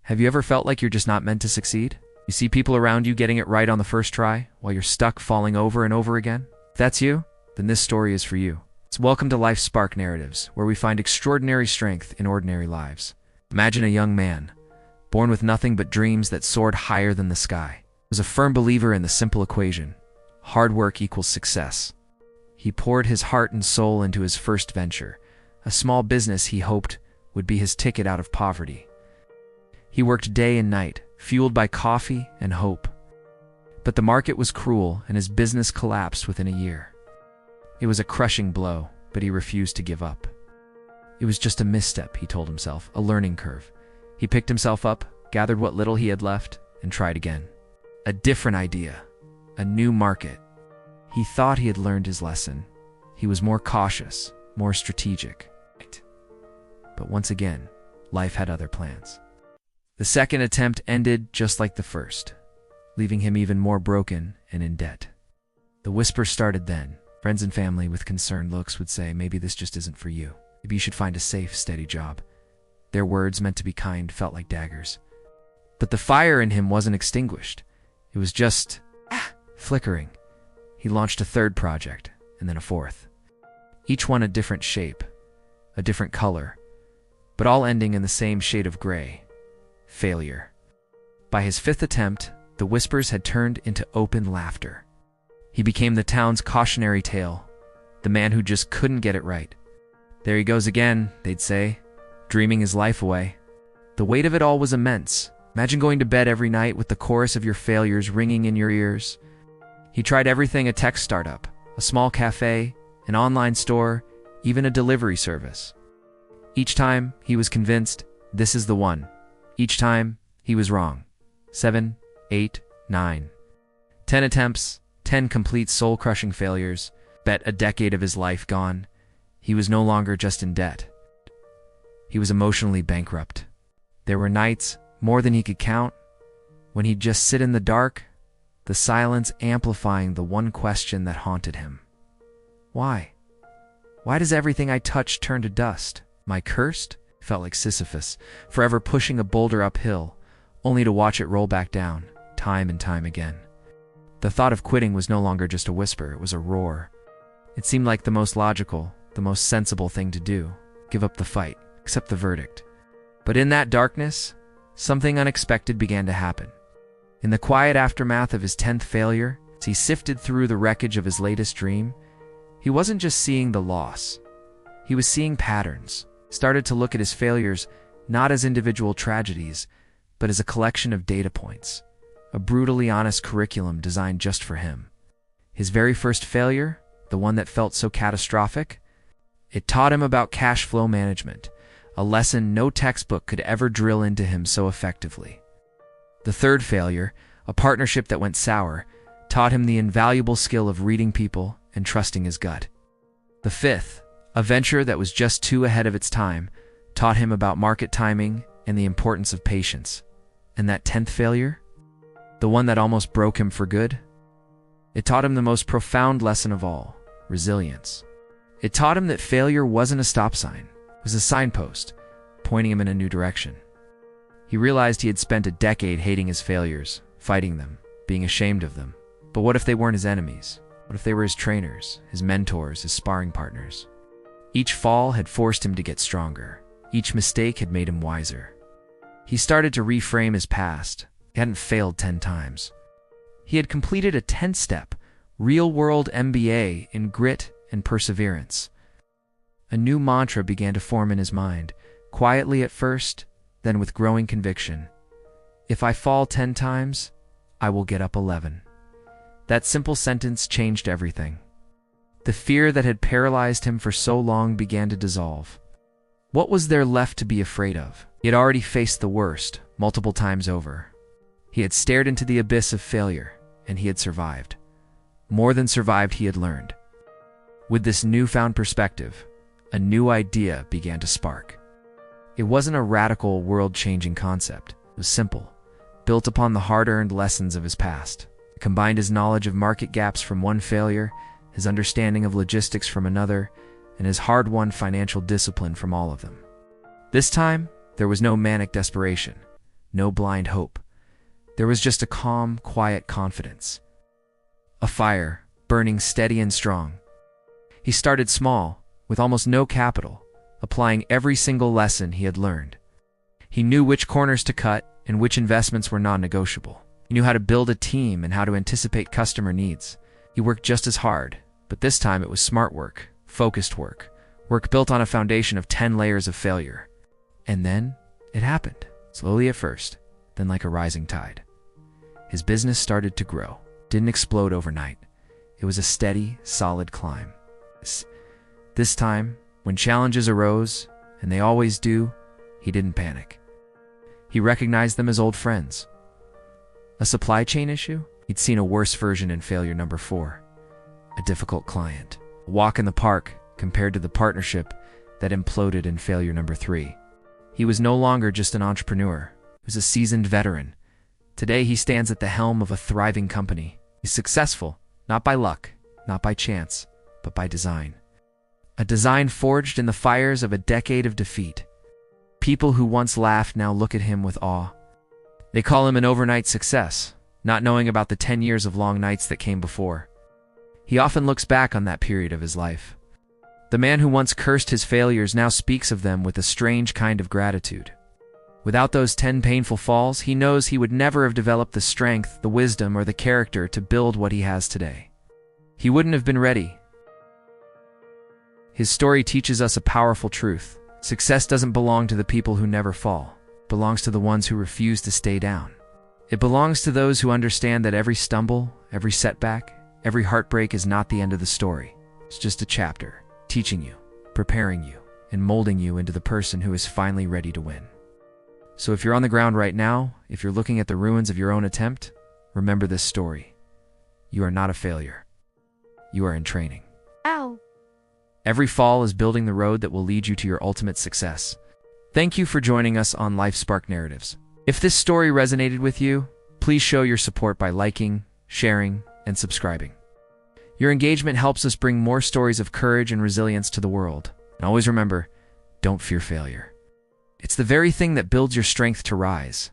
Have you ever felt like you're just not meant to succeed? You see people around you getting it right on the first try, while you're stuck falling over and over again? If that's you, then this story is for you. So welcome to Life's Spark Narratives, where we find extraordinary strength in ordinary lives. Imagine a young man, born with nothing but dreams that soared higher than the sky. He was a firm believer in the simple equation: hard work equals success. He poured his heart and soul into his first venture, a small business he hoped would be his ticket out of poverty. He worked day and night, fueled by coffee and hope. But the market was cruel, and his business collapsed within a year. It was a crushing blow, but he refused to give up. It was just a misstep, he told himself, a learning curve. He picked himself up, gathered what little he had left, and tried again. A different idea, a new market. He thought he had learned his lesson. He was more cautious, more strategic. But once again, life had other plans. The second attempt ended just like the first, leaving him even more broken and in debt. The whisper started then. Friends and family with concerned looks would say, maybe this just isn't for you. Maybe you should find a safe, steady job. Their words, meant to be kind, felt like daggers. But the fire in him wasn't extinguished. It was just flickering. He launched a third project, and then a fourth. Each one a different shape, a different color, but all ending in the same shade of gray: failure. By his fifth attempt, the whispers had turned into open laughter. He became the town's cautionary tale, the man who just couldn't get it right. There he goes again, they'd say, dreaming his life away. The weight of it all was immense. Imagine going to bed every night with the chorus of your failures ringing in your ears. He tried everything: a tech startup, a small cafe, an online store, even a delivery service. Each time, he was convinced, this is the one. Each time, he was wrong. 7, 8, 9. 10 attempts, 10 complete soul-crushing failures. Bet a decade of his life gone. He was no longer just in debt. He was emotionally bankrupt. There were nights, more than he could count, when he'd just sit in the dark, the silence amplifying the one question that haunted him. Why? Why does everything I touch turn to dust? Am I cursed? Felt like Sisyphus, forever pushing a boulder uphill, only to watch it roll back down, time and time again. The thought of quitting was no longer just a whisper, it was a roar. It seemed like the most logical, the most sensible thing to do: give up the fight, accept the verdict. But in that darkness, something unexpected began to happen. In the quiet aftermath of his 10th failure, as he sifted through the wreckage of his latest dream, he wasn't just seeing the loss. He was seeing patterns. Started to look at his failures not as individual tragedies, but as a collection of data points, a brutally honest curriculum designed just for him. His very first failure, the one that felt so catastrophic, it taught him about cash flow management, a lesson no textbook could ever drill into him so effectively. The third failure, a partnership that went sour, taught him the invaluable skill of reading people and trusting his gut. The fifth, a venture that was just too ahead of its time, taught him about market timing and the importance of patience. And that 10th failure, the one that almost broke him for good, it taught him the most profound lesson of all: resilience. It taught him that failure wasn't a stop sign, it was a signpost, pointing him in a new direction. He realized he had spent a decade hating his failures, fighting them, being ashamed of them. But what if they weren't his enemies? What if they were his trainers, his mentors, his sparring partners? Each fall had forced him to get stronger. Each mistake had made him wiser. He started to reframe his past. He hadn't failed 10 times. He had completed a 10-step, real-world MBA in grit and perseverance. A new mantra began to form in his mind, quietly at first, then with growing conviction. If I fall 10 times, I will get up 11. That simple sentence changed everything. The fear that had paralyzed him for so long began to dissolve. What was there left to be afraid of? He had already faced the worst, multiple times over. He had stared into the abyss of failure, and he had survived. More than survived, he had learned. With this newfound perspective, a new idea began to spark. It wasn't a radical, world-changing concept. It was simple, built upon the hard-earned lessons of his past. It combined his knowledge of market gaps from one failure, his understanding of logistics from another, and his hard-won financial discipline from all of them. This time, there was no manic desperation, no blind hope. There was just a calm, quiet confidence. A fire, burning steady and strong. He started small, with almost no capital, applying every single lesson he had learned. He knew which corners to cut and which investments were non-negotiable. He knew how to build a team and how to anticipate customer needs. He worked just as hard, but this time it was smart work, focused work, work built on a foundation of 10 layers of failure. And then, it happened, slowly at first, then like a rising tide. His business started to grow, didn't explode overnight. It was a steady, solid climb. This time, when challenges arose, and they always do, he didn't panic. He recognized them as old friends. A supply chain issue? He'd seen a worse version in failure number 4. A difficult client. A walk in the park compared to the partnership that imploded in failure number 3. He was no longer just an entrepreneur. He was a seasoned veteran. Today he stands at the helm of a thriving company. He's successful, not by luck, not by chance, but by design. A design forged in the fires of a decade of defeat. People who once laughed now look at him with awe. They call him an overnight success, not knowing about the 10 years of long nights that came before. He often looks back on that period of his life. The man who once cursed his failures now speaks of them with a strange kind of gratitude. Without those 10 painful falls, he knows he would never have developed the strength, the wisdom, or the character to build what he has today. He wouldn't have been ready. His story teaches us a powerful truth. Success doesn't belong to the people who never fall. It belongs to the ones who refuse to stay down. It belongs to those who understand that every stumble, every setback, every heartbreak is not the end of the story. It's just a chapter, teaching you, preparing you, and molding you into the person who is finally ready to win. So if you're on the ground right now, if you're looking at the ruins of your own attempt, remember this story. You are not a failure. You are in training. Ow. Every fall is building the road that will lead you to your ultimate success. Thank you for joining us on Life Spark Narratives. If this story resonated with you, please show your support by liking, sharing, and subscribing. Your engagement helps us bring more stories of courage and resilience to the world. And always remember, don't fear failure. It's the very thing that builds your strength to rise.